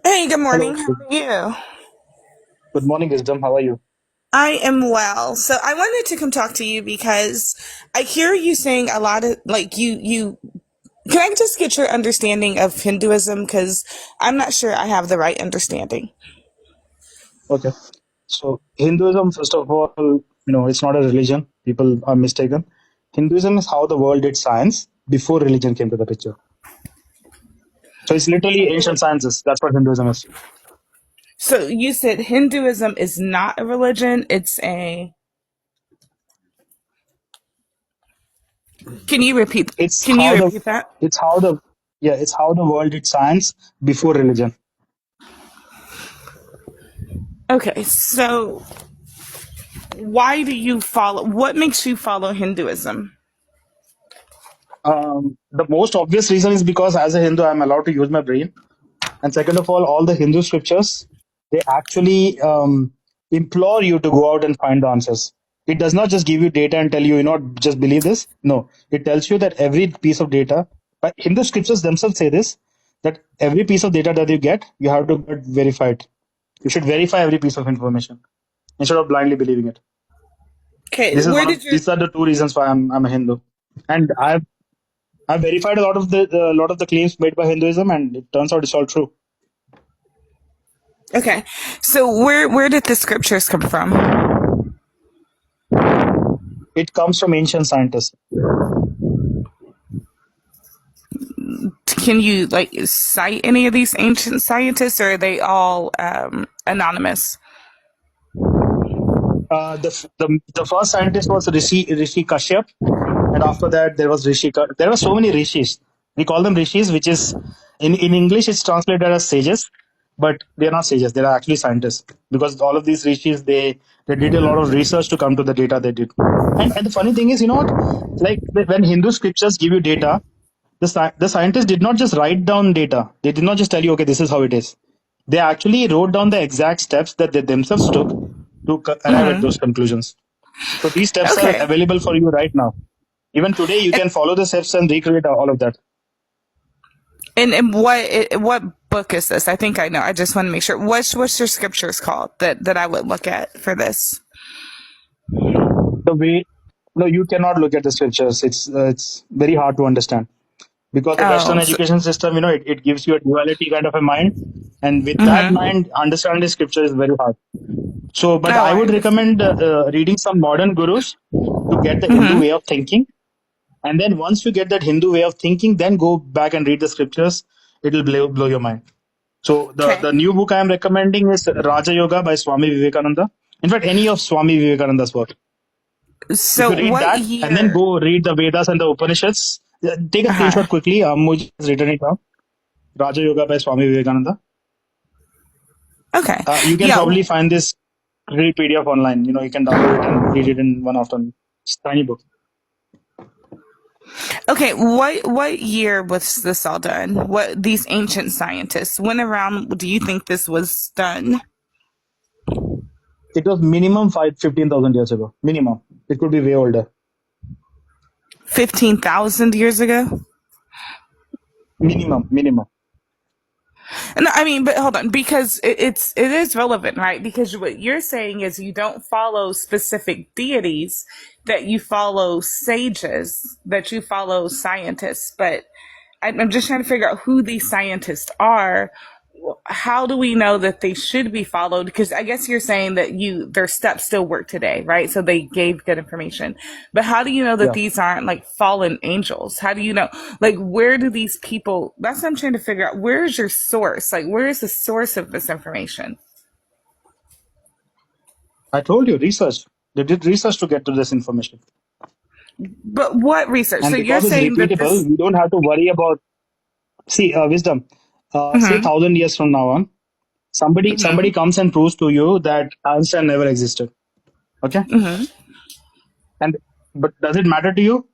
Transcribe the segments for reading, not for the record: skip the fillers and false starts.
Hey, good morning. Hello. How are you? Good morning, Wisdom. How are you? I am well. So I wanted to come talk to you because I hear you saying a lot of can I just get your understanding of Hinduism? Because I'm not sure I have the right understanding. Okay. So, Hinduism, first of all, it's not a religion. People are mistaken. Hinduism is how the world did science before religion came to the picture. So, it's literally ancient sciences. That's what Hinduism is. So you said Hinduism is not a religion, it's a Can you repeat It's can you how the, repeat that? it's how the, yeah, it's how the world did science before religion. Okay, so why do you follow what makes you follow Hinduism? The most obvious reason is because as a Hindu, I'm allowed to use my brain. And second of all the Hindu scriptures, they actually implore you to go out and find the answers. It does not just give you data and tell you, just believe this. No, it tells you that every piece of data, but Hindu scriptures themselves say this, that every piece of data that you get, you have to get verified. You should verify every piece of information instead of blindly believing it. Okay, This is where one of did your these are the two reasons why I'm a Hindu, and I've verified a lot of the claims made by Hinduism, and it turns out it's all true. Okay. So where did the scriptures come from? It comes from ancient scientists. Can you like cite any of these ancient scientists, or are they all anonymous? The first scientist was Rishi Kashyap, and after that there was There were so many rishis. We call them rishis, which is in English it's translated as sages, but they are not sages. They are actually scientists because all of these rishis they did a lot of research to come to the data they did. And the funny thing is, you know what? Like when Hindu scriptures give you data, the scientists did not just write down data. They did not just tell you, okay, this is how it is. They actually wrote down the exact steps that they themselves took to arrive at those conclusions. So these steps are Okay. available for you right now. Even today, you And, can follow the steps and recreate all of that. and what book is this? I think I know. I just want to make sure. What's your scriptures called that I would look at for this? The way, no, you cannot look at the scriptures. It's very hard to understand because the Western Oh, so, education system, it gives you a duality kind of a mind, and with that mm-hmm. mind, understanding scripture is very hard. So, but Oh, I I would recommend understand. reading some modern gurus to get the Hindu way Mm-hmm. of thinking. And then once you get that Hindu way of thinking, then go back and read the scriptures. It'll blow your mind. So Okay. the new book I am recommending is Raja Yoga by Swami Vivekananda. In fact, any of Swami Vivekananda's work. If So you read what that and then year? go read the Vedas and the Upanishads, take a Uh huh. screenshot quickly. Mujhe has written it down. Raja Yoga by Swami Vivekananda. Okay. You can Yeah. probably find this free PDF online. You can download it and read it in one afternoon. It's a tiny book. Okay. What year was this all done? What these ancient scientists? When around do you think this was done? It was minimum 15,000 years ago. Minimum. It could be way older. 15,000 years ago? Minimum. No, I mean, but hold on, because it is relevant, right? Because what you're saying is you don't follow specific deities, that you follow sages, that you follow scientists. But I'm just trying to figure out who these scientists are. How do we know that they should be followed? Because I guess you're saying that their steps still work today, right? So they gave good information. But how do you know that Yeah, these aren't like fallen angels? How do you know? Like, where do these people? That's what I'm trying to figure out. Where is your source? Like, where is the source of this information? I told you research. They did research to get to this information, But what research? So and you're because it's saying that repeatable, this? you don't have to worry about. See, wisdom. Say Mm-hmm, 1,000 years from now on, somebody mm-hmm, comes and proves to you that Einstein never existed. Okay, mm-hmm, and but does it matter to you?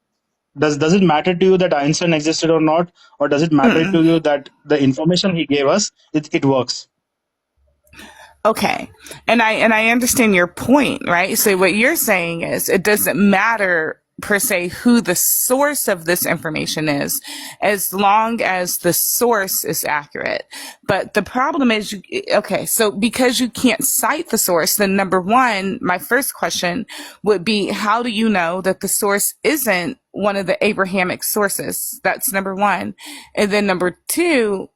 Does it matter to you that Einstein existed or not, or does it matter to mm-hmm. you that the information he gave us it works? Okay. And I understand your point, right? So what you're saying is it doesn't matter per se who the source of this information is, as long as the source is accurate. But the problem is, okay, so because you can't cite the source, then number one, my first question would be, how do you know that the source isn't one of the Abrahamic sources? That's number one. And then number two,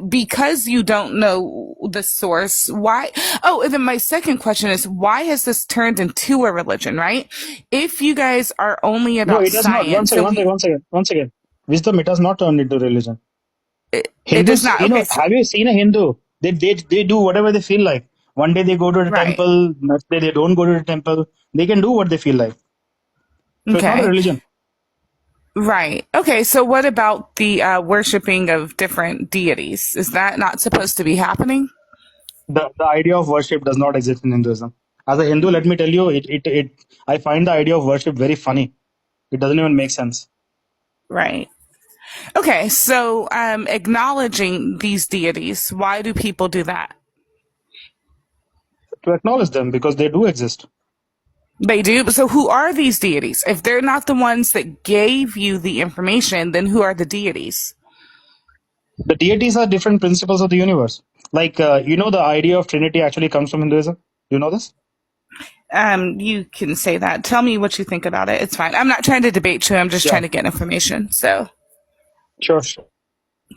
because you don't know the source, why? Oh, and then my second question is, why has this turned into a religion, right? If you guys are only No, about it does not. One science, second, so one second, one second, one second. Wisdom, it has not turned into religion. it does Hindus, not. Okay, so, have you seen a Hindu? They do whatever they feel like. One day they go to the right. temple, next day they don't go to the temple. They can do what they feel like. So it's not a Okay. religion. Right. Okay, so what about the worshiping of different deities? Is that not supposed to be happening? The idea of worship does not exist in Hinduism. As a Hindu, let me tell you, I find the idea of worship very funny. It doesn't even make sense. Right. Okay, so acknowledging these deities, why do people do that? To acknowledge them because they do exist. They do. So who are these deities? If they're not the ones that gave you the information, then who are the deities? The deities are different principles of the universe. Like, the idea of Trinity actually comes from Hinduism. You know this? You can say that. Tell me what you think about it. It's fine. I'm not trying to debate you. I'm just Yeah, trying to get information. So, sure, sure,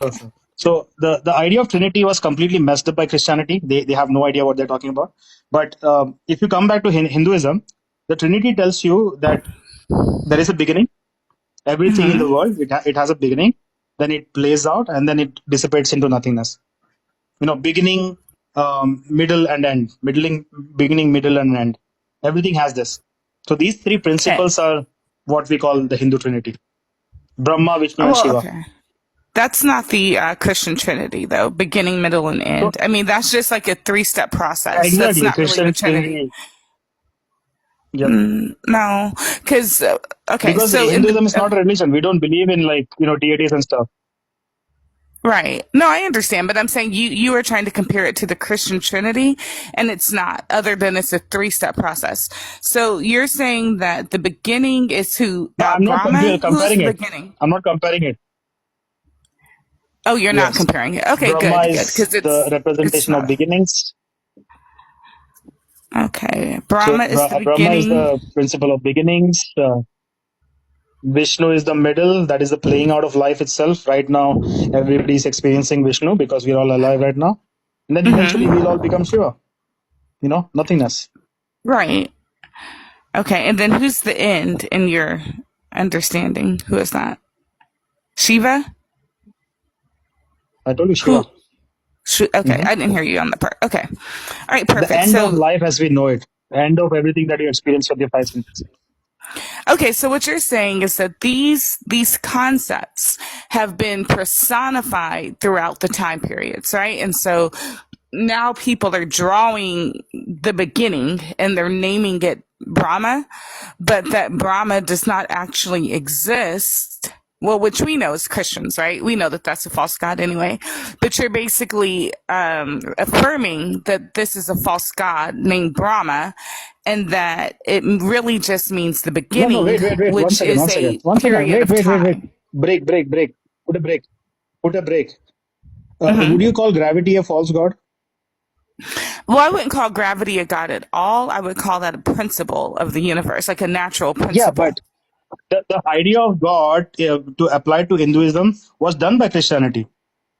sure. So the idea of Trinity was completely messed up by Christianity. They have no idea what they're talking about. But if you come back to Hinduism, the Trinity tells you that there is a beginning. Everything in the world, it has a beginning, then it plays out, and then it dissipates into nothingness. Beginning, middle, and end. Beginning, middle, and end. Everything has this. So these three okay. principles are what we call the Hindu Trinity: Brahma, Vishnu, and Well, Shiva. okay. That's not the Christian Trinity, though. Beginning, middle, and So end. I mean, that's just like a three-step process. That's exactly, not really the Christian Trinity. Trinity. Yep. No, because okay, Because so in the Hinduism is not a religion. We don't believe in deities and stuff. right. No, I understand, but I'm saying you are trying to compare it to the Christian Trinity, and it's not. Other than it's a three-step process. So you're saying that the beginning is who No, I'm not Brahma. Who is comparing the it. beginning? I'm not comparing it. Oh, you're not Yes, comparing it. Okay, Brahma good, good, is because the it's representation of not. beginnings. Okay, So Brahma is the Brahma is beginning. the principle of beginnings. Vishnu is the middle. That is the playing out of life itself. Right now, everybody is experiencing Vishnu because we're all alive right now. And then eventually we'll all become Shiva. Nothingness. Right. Okay, and then who's the end in your understanding? Who is that? Shiva? I told you Shiva. Who? Okay, Mhm. I didn't hear you on the part. Okay. All right, The perfect. end of So, life as we know it. The end of everything that you experience with your five senses. okay, so what you're saying is that these concepts have been personified throughout the time periods, right? And so now people are drawing the beginning and they're naming it Brahma, but that Brahma does not actually exist. Well, which we know as Christians, right? We know that that's a false god anyway. But you're basically affirming that this is a false god named Brahma, and that it really just means the No, no, beginning, wait. One which second, is one second. a One second. period of Wait. time. Break. Put a break. Put a break. Would you call gravity a false god? Well, I wouldn't call gravity a god at all. I would call that a principle of the universe, like a natural Yeah, principle. but the idea of God to apply to Hinduism was done by Christianity.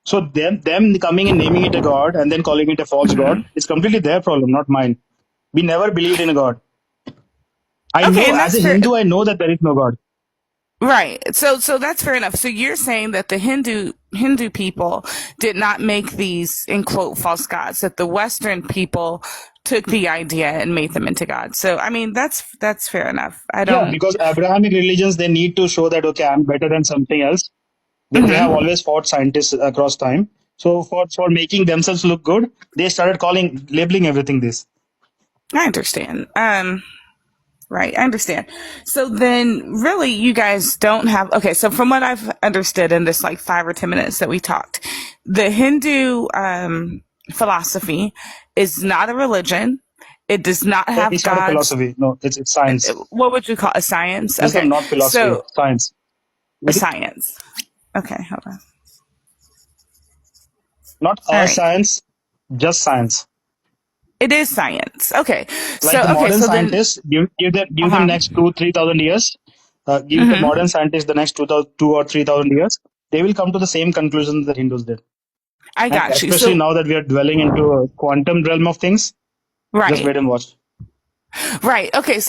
So them coming and naming it a god and then calling it a false god is completely their problem, not mine. We never believed in a god. I Okay, know and as that's a fair. Hindu, I know that there is no god. Right. So that's fair enough. So you're saying that the Hindu people did not make these in quote false gods, that the Western people took the idea and made them into gods. So I mean that's fair enough. I Yeah, don't. because Abrahamic religions they need to show that okay, I'm better than something else. They have always fought scientists across time. So for making themselves look good, they started labeling everything this. I understand. Right, I understand. So then really you guys don't have okay, so from what I've understood in this like 5 or 10 minutes that we talked, the Hindu philosophy is not a religion. It does not have It's not a gods. philosophy. No, it's science. What would you call a science? Wisdom, Okay, not philosophy. so Science. a It, science. Okay, hold on. not All a right, science, just science. it is science. Okay, Like so the okay, modern so then, scientists, uh give them huh. next 2-3 thousand years. Give the Mm-hmm. modern scientists the next 2 or 3 thousand years. They will come to the same conclusions that Hindus did. I And got you. especially So now that we are dwelling into a quantum realm of things, just right, wait and watch. right. Okay,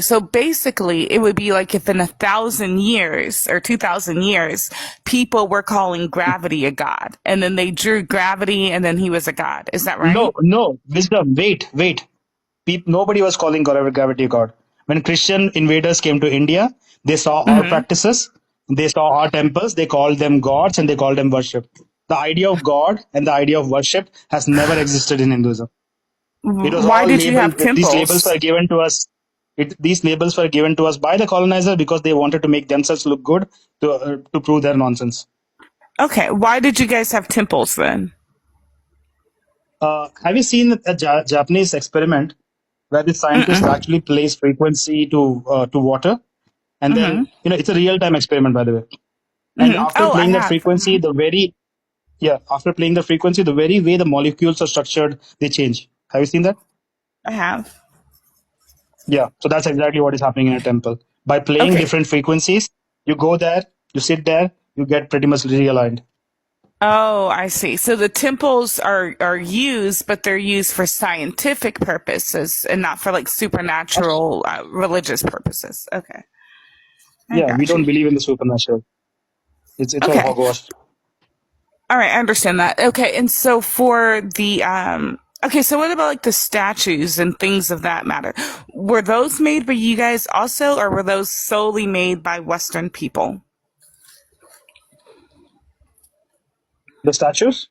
so basically, it would be like if in 1,000 years or 2,000 years, people were calling gravity a god, and then they drew gravity, and then he was a god. Is that No, right? no, wisdom. Wait. Nobody was calling gravity God. When Christian invaders came to India, they saw our Mm-hmm. practices, they saw our temples, they called them gods and they called them worship. The idea of God and the idea of worship has never existed in Hinduism. It was Why all did you labeled. have These labels temples? were given to us. These labels were given to us by the colonizer because they wanted to make themselves look good to prove their nonsense. Okay, why did you guys have temples then? Have you seen a Japanese experiment where the scientist Mm-mm. actually plays frequency to water, and then Mm-hmm. it's a real time experiment, by the way. And Mm-hmm. after Oh, I playing that have. frequency, after playing the frequency, the very way the molecules are structured, they change. Have you seen that? I have. Yeah. So that's exactly what is happening in a temple. By playing Okay. different frequencies, you go there, you sit there, you get pretty much realigned. Oh, I see. So the temples are used, but they're used for scientific purposes and not for like supernatural religious purposes. Okay, I Yeah, we got don't you. believe in the supernatural. It's all Okay, hogwash. all right, I understand that. Okay, and so for the okay, so what about like the statues and things of that matter? Were those made by you guys also, or were those solely made by Western people? The statues,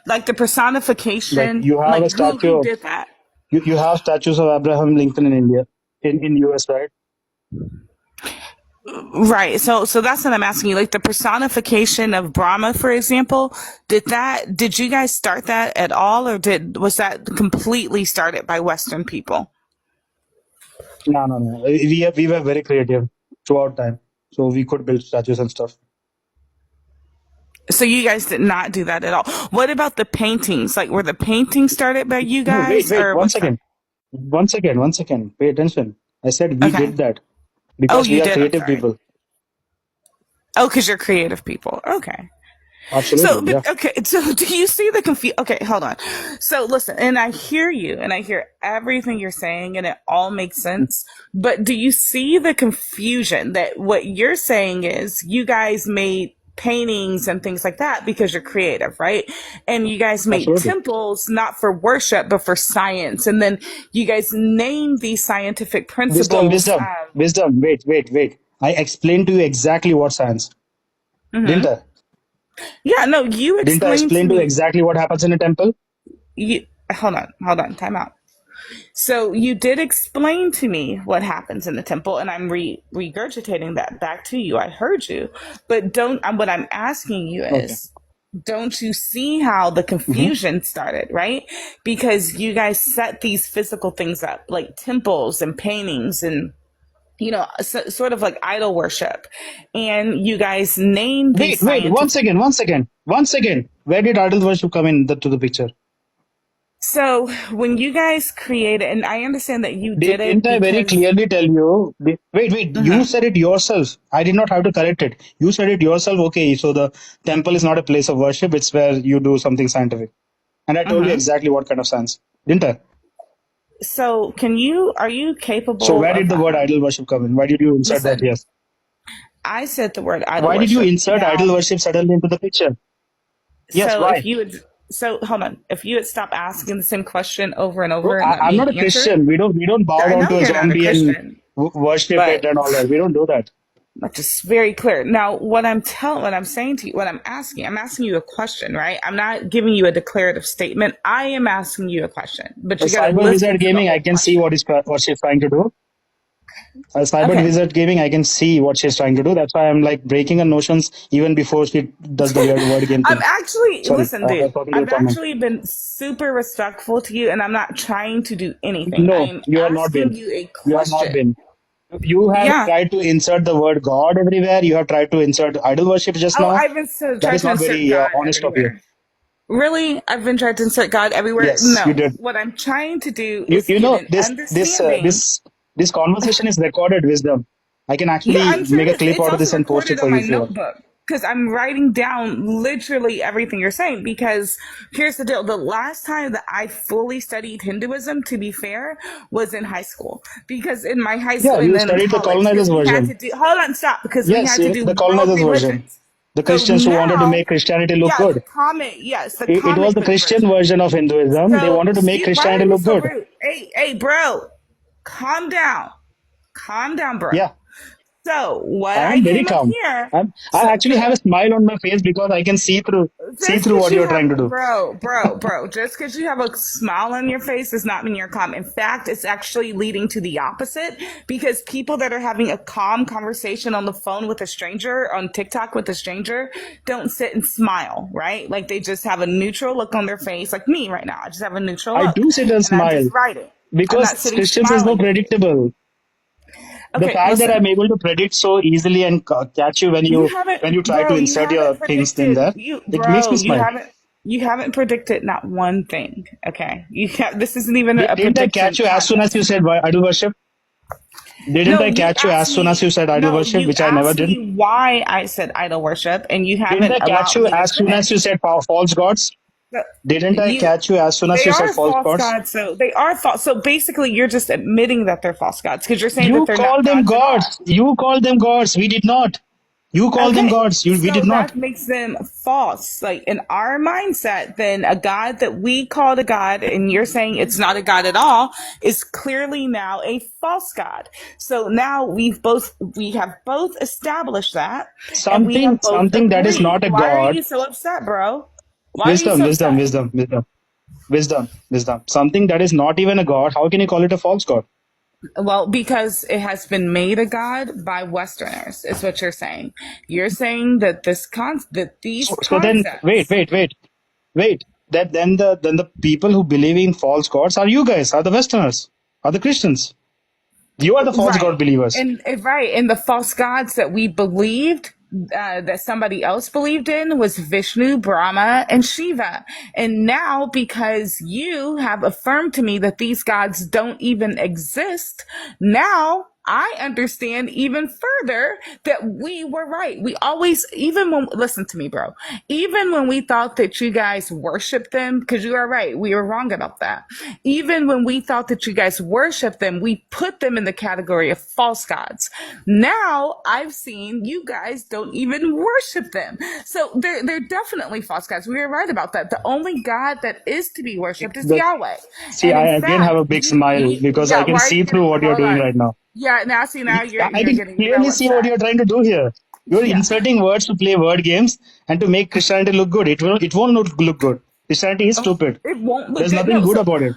Like the like personification, you have like a who statue of did that? you have statues of Abraham Lincoln in India, in US, right? Right. So that's what I'm asking you. Like the personification of Brahma, for example, did you guys start that at all, or was that completely started by Western people? No. We were very creative throughout time, so we could build statues and stuff. So you guys did not do that at all. What about the paintings? Like were the paintings started by you No, guys wait, or one was that second, one second. Pay attention. I said we okay? did that Oh, because you we are did. I'm creative sorry. people. Oh, because you're creative people. Okay. So, Absolutely, yeah. but okay. So, do you see the confusion? Okay, hold on. So, listen, and I hear you, and I hear everything you're saying, and it all makes sense. But do you see the confusion that what you're saying is you guys made paintings and things like that because you're creative, right? And you guys made Absolutely. temples not for worship, but for science. And then you guys named these scientific Wisdom, principles. wisdom, wisdom. Wait. I explained to you exactly what science, didn't I? Yeah, no, you Didn't I explained to explain to you me. exactly what happens in a temple? You, hold on, time out. So you did explain to me what happens in the temple, and I'm regurgitating that back to you. I heard you, but don't. What I'm asking you Okay. is, don't you see how the Hmm. confusion started, right? Because you guys set these physical things up, like temples and paintings, and sort of like idol worship, and you guys named these Wait. scientific. One second. Where did idol worship come to the picture? So when you guys created, and I understand that you did it Didn't I very because. clearly tell you? Wait. You Mhm, said it yourself. I did not have to correct it. You said it yourself. Okay, so the temple is not a place of worship. It's where you do something scientific. And I told you mhm. exactly what kind of science, didn't I? So, are you So capable where of, did the word idol worship come in? Why did you insert that listen, here? I said the word idol Why did you worship. insert idol Now, worship suddenly into the picture? Yes, so why? if you would, so hold on. If you would stop asking the same question over and Bro, over and let I'm not a me answer it. Christian. We don't bow I down know to a you're not a zombie and Christian, worship it but and all that. We don't do that. that's just very clear. Now, what I'm saying to you, I'm asking you a question, right? I'm not giving you a declarative statement. I am asking you a question, but The you got to cyber listen wizard to the gaming, I whole can see question. what she's trying to do. Cyber Okay. Wizard Gaming, I can see what she's trying to do. That's why I'm like breaking her notions even before she does the weird word game I'm thing. actually, Sorry, listen, I was dude, talking to I've someone. actually been super respectful to you and I'm not trying to do anything. I No, am you have not asking been. you a You have not question. been. You have Yeah. tried to insert the word God everywhere. You have tried to insert idol worship just Oh, now. I've been That tried is to not insert very God honest of you. everywhere. Really? I've been trying to insert God everywhere? Yes, you No. did. What I'm trying to do You is you get know an this understanding. this conversation is recorded, Wisdom. I can Yeah, actually I'm sure make it a is. clip It's out of also this and post it recorded for on you my if you want. notebook because I'm writing down literally everything you're saying. Because here's the deal: the last time that I fully studied Hinduism, to be fair, was in high school. Because in my high Yeah, school and you then in studied the college, because colonizers we had version. to do. Hold on, stop. Because we Yes, had to do the world colonizers version. religions. The So Christians who wanted to now, make Christianity look yeah, the good. comic, yes, the It was comic the book Christian version. version of Hinduism. They So wanted to make why are Christianity you look so good. rude? Hey, bro, calm down, calm down, bro. Yeah, So what I I am very came up calm. here, I so actually have a smile on my face because I can see just through because what you you're have, trying to do. bro, just because you have a smile on your face does not mean you're calm. In fact, it's actually leading to the opposite because people that are having a calm conversation on the phone with a stranger, on TikTok with a stranger, don't sit and smile, right? Like they just have a neutral look on their face, like me right now. I just have a neutral I look do sit and and I'm smile just writing. I'm because not sitting Christians is no smiling with you. predictable. The Okay, fact that I'm listen. able to predict so easily and catch you You haven't, when you try to bro. You insert your haven't things in predicted. there, You, it makes bro. me smile. You haven't predicted not one thing. Okay. This isn't even a Didn't I prediction catch you as soon as you contest. said idol worship? Didn't No, I you catch you asked as soon as me. you said idol No, worship, you which I never asked did? me why I said idol worship, and you Didn't haven't I catch allowed you me to as soon as you finish. said false gods? So, Didn't I you, catch you as soon as they you said are false false gods? gods. So they are false. So basically, you're just admitting that they're false gods because you're saying that You they're call not them gods at all. gods. You call them gods. We did not. You call them Okay, gods. We so did not. that makes them false. Like in our mindset, then a God that we called a God, and you're saying it's not a God at all, is clearly now a false God. So now we have both established that, and we have both Something that is agreed. not a Why are god. you so upset, bro? Why are you Wisdom, so wisdom, upset? wisdom, wisdom, wisdom, wisdom. Something that is not even a god. How can you call it a false god? Well, because it has been made a god by Westerners, is what you're saying. You're saying that that these So then, concepts. wait. That then the people who believe in false gods are you guys, are the Westerners, are the Christians. You are the false god Right. believers. And right. And the false gods that we believed, that somebody else believed in was Vishnu, Brahma, and Shiva. And now, because you have affirmed to me that these gods don't even exist, now I understand even further that we were right. We always, even when, listen to me, bro, even when we thought that you guys worshiped them, because you are right, we were wrong about that. Even when we thought that you guys worshiped them, we put them in the category of false gods. Now I've seen you guys don't even worship them. So they're definitely false gods. We were right about that. The only God that is to be worshipped is The, Yahweh. See, And in I again have fact, a big smile because I yeah, can why are see you through getting, what you're hold doing on. right now. Yeah, now see, now I you're can getting real clearly see what upset. you're trying to do here. You're Yeah. inserting words to play word games and to make Christianity look good. It won't look good. Christianity is stupid. It won't look There's good. nothing No, good so about it.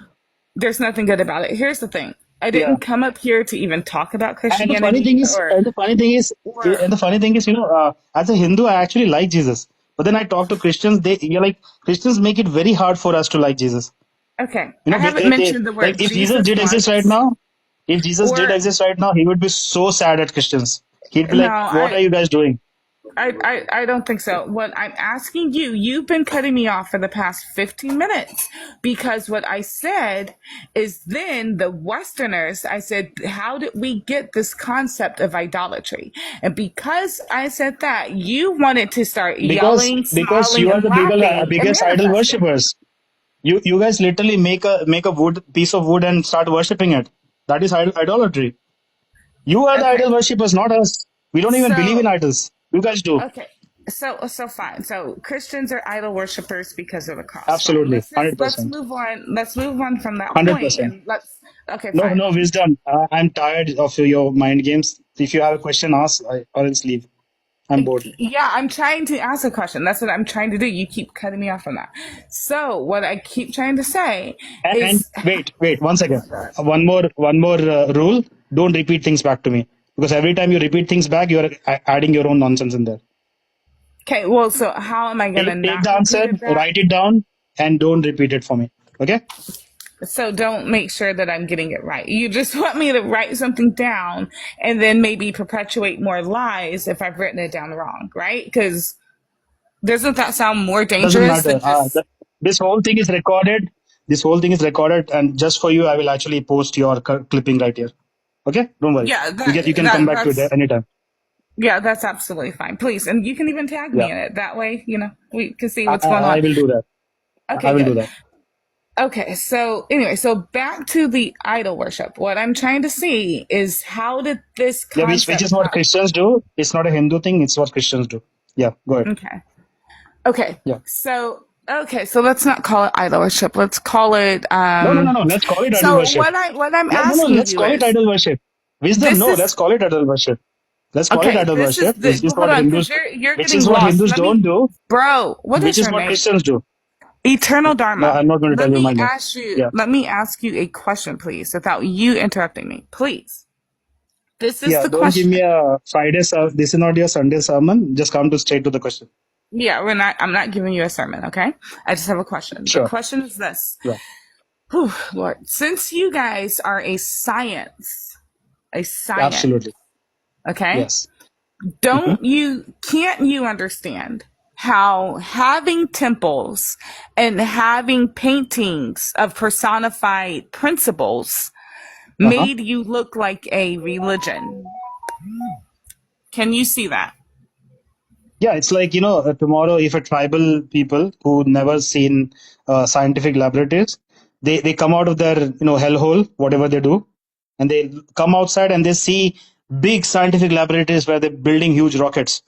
there's nothing good about it. Here's the thing. I Yeah. didn't come up here to even talk about And the funny Christianity thing is, or as a Hindu, I actually like Jesus. But then I talk to Christians. You're like Christians make it very hard for us to like Jesus. okay. You I know, haven't they mentioned the like word if Jesus Jesus did exist right once now, if Jesus did or exist right now, he would be so sad at Christians. He'd be no, like, "What are you guys doing?" I don't think so. What I'm asking you, you've been cutting me off for the past 15 minutes because what I said is then the Westerners, I said, how did we get this concept of idolatry? And because I said that, you wanted to start yelling, Because smiling, you are and the laughing and biggest idol manifesting. worshippers. You guys literally make a wood piece of wood and start worshipping it. That is idolatry. You are the Okay. idol worshippers, not us. We don't even believe So, in idols. You guys do. okay. So fine. So Christians are idol worshippers because of the cross. Fine. Absolutely. Let's 100%. move on. Let's move on from that point 100%. and let's okay, No, fine. no, wisdom. I'm tired of your mind games. If you have a question, ask or else leave. I'm bored. Yeah, I'm trying to ask a question. That's what I'm trying to do. You keep cutting me off on that. So what I keep trying to say And is wait, one second. One more rule. Don't repeat things back to me, because every time you repeat things back, you are adding your own nonsense in there. Okay, well, so how am I going to Take not the repeat answer, it back? write it down, and don't repeat it for me. Okay? So don't make sure that I'm getting it right. You just want me to write something down and then maybe perpetuate more lies if I've written it down wrong, right? Because doesn't that sound more Doesn't dangerous matter. than just This whole thing is recorded. This whole thing is recorded, and just for you, I will actually post your clipping right here. Okay? Don't worry. yeah, You can come back to it anytime. yeah, that's absolutely fine. Please, and you can even tag Yeah. me in it. That way, we can see I, what's I, going on. I will do that. I Okay, will do good. that. Okay, so anyway, so back to the idol worship. What I'm trying to see is how did this Yeah, which concept is what come? Christians do. It's not a Hindu thing. It's what Christians do. Yeah, go ahead. Okay. Okay. Yeah. So let's not call it idol worship. Let's call it No. Let's call it idol so worship. what I'm Yeah, no. asking Let's you call it is idol worship. Wisdom, this no. is Let's call it idol worship. Let's call it okay, idol this is worship. the hold on, because you're Which getting is what lost. Hindus Let don't me do, bro, what which is is your what name? Christians do. Eternal No, Dharma. I'm not going to tell Let you my me name. ask you Yeah. let me ask you a question, please, without you interrupting me. Please. This is Yeah. the Don't give question. me a Friday. This is not your Sunday sermon. Just come to straight to the question. Yeah, I'm not giving you a sermon, okay? I just have a question. The Sure. question is this. Yeah. Whew, Lord, since you guys are a science, Absolutely. okay? Yes. Hmm. Can't you understand how having temples and having paintings of personified principles Uh-huh. made you look like a religion? Can you see that? Yeah, it's like, tomorrow if a tribal people who never seen scientific laboratories, they come out of their, hellhole, whatever they do, and they come outside and they see big scientific laboratories where they're building huge rockets.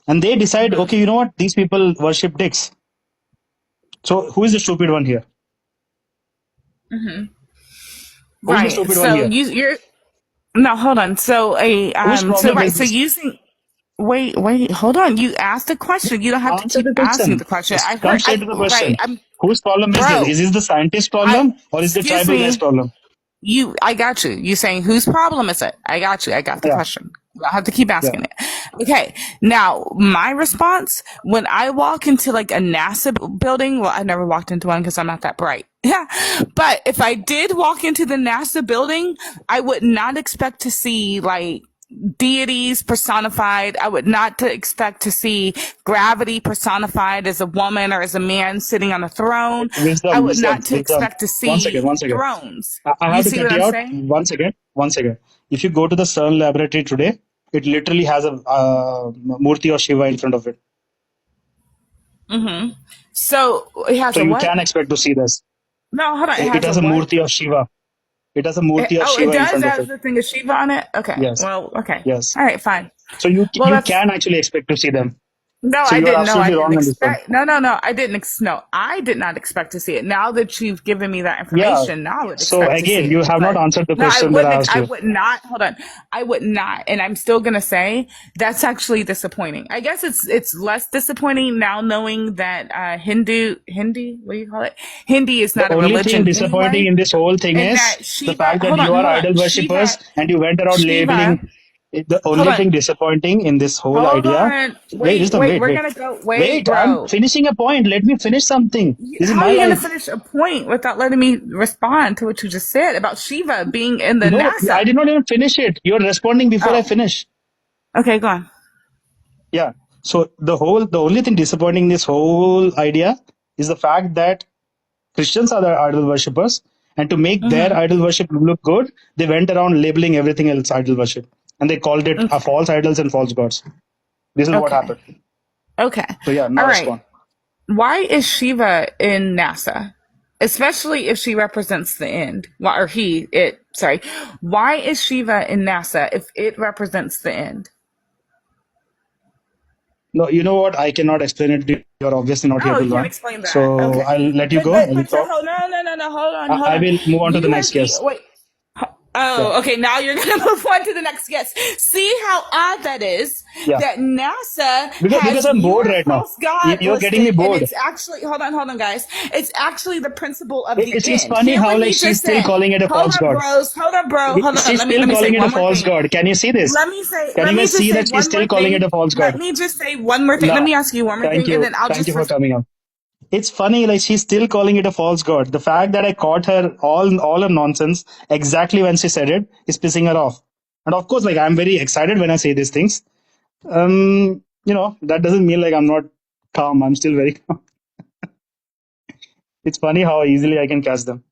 And they decide, okay, you know what? These people worship dicks. So who is the stupid one here? Who's the Right. stupid one So here? you're no, hold on. So Whose problem is so this? using wait, hold on. You asked the question. You don't have to Answer keep the asking question. the question. Just come straight to the Right. question. Whose problem is this? Bro, Is this the scientist I problem or is the excuse tribal guy's me. problem? I got you. You saying whose problem is it? I got you. I got the Yeah, question. I have to keep yeah. asking it. Okay. Now, my response when I walk into like a NASA building, well, I never walked into one because I'm not that bright. Yeah. But if I did walk into the NASA building, I would not expect to see like deities personified. I would not to expect to see gravity personified as a woman or as a man sitting on a throne. I would not to Wisdom. expect to One second, see one second. thrones. I You have to see cut what you I'm out. saying? One second, one second. If you go to the CERN laboratory today, it literally has a Murti of Shiva in front of it. So it has So a you what? can expect to see this. No, hold on. It It has a has a what? Murti of Shiva. It has a Murti of It Shiva in does. front It of has it. the thing of Shiva on it. Okay. Yes, Well, okay. yes. All right, fine. So you Well, you that's can actually expect to see them. no, So I you are didn't know. I absolutely didn't wrong on this one. expect. No. I didn't. No, I did not expect to see it. Now that you've given me that Yeah. information, now I would So expect to see again, it. you have not But answered the no, I question that I wouldn't. asked I you. would not. Hold on. I would not. And I'm still gonna say that's actually disappointing. I guess it's less disappointing now knowing that Hindi, what do you call it? Hindi is The not a only thing religion disappointing anyway, in this whole thing and is that the Shiva. fact that you are Hold idol on. worshippers and you went around Shiva. labeling. The Hold only on. thing disappointing in this whole Hold idea. on. Wait, Wait, Wisdom, wait. wait, We're wait. gonna go. Wait, Wait, I'm bro. finishing a point. Let me finish something. This is How are my you gonna life. finish a point without letting me respond to what you just said about Shiva being in the No, I NASA? did not even finish it. You're responding before I Oh, finish. okay, go on. Yeah. So the only thing disappointing in this whole idea is the fact that Christians are the idol worshippers, and to make their Mm-hmm. idol worship look good, they went around labeling everything else idol worship, and they called it a Okay. false idols and false gods. This is what Okay. happened. Okay. So yeah, All now right. respond. Why is Shiva in NASA? Especially if she represents the end. Or he, it, sorry. Why is Shiva in NASA if it represents the end? No, you know what? I cannot explain it to you. You're obviously not here Oh, to you can't learn. explain that. So Okay. I'll let you But go. but I will but you're talk. no, hold on, I will move on to the next guest. wait. Yeah, Oh, okay. Now you're going to move on to the next guest. See how odd that is yeah. that NASA Because has I'm bored your right now. false god You're getting me listed, and bored. it's actually, hold on, guys. It's actually the principle of the It's end. funny Hear how what like he she's just still said. calling it a Hold false on, god. bros. Hold on, bro. Hold on. She's still Let me say calling it a one more false thing. god. Can you see this? Can Let you me guys just see say that she's one still more calling it thing. a false Let god? me just say one more thing. Let No, me ask you one more thing, and then I'll thank just you for coming on. It's funny, like she's still calling it a false god. The fact that I caught her all her nonsense exactly when she said it is pissing her off. And of course, like I'm very excited when I say these things. That doesn't mean like I'm not calm. I'm still very calm. It's funny how easily I can catch them.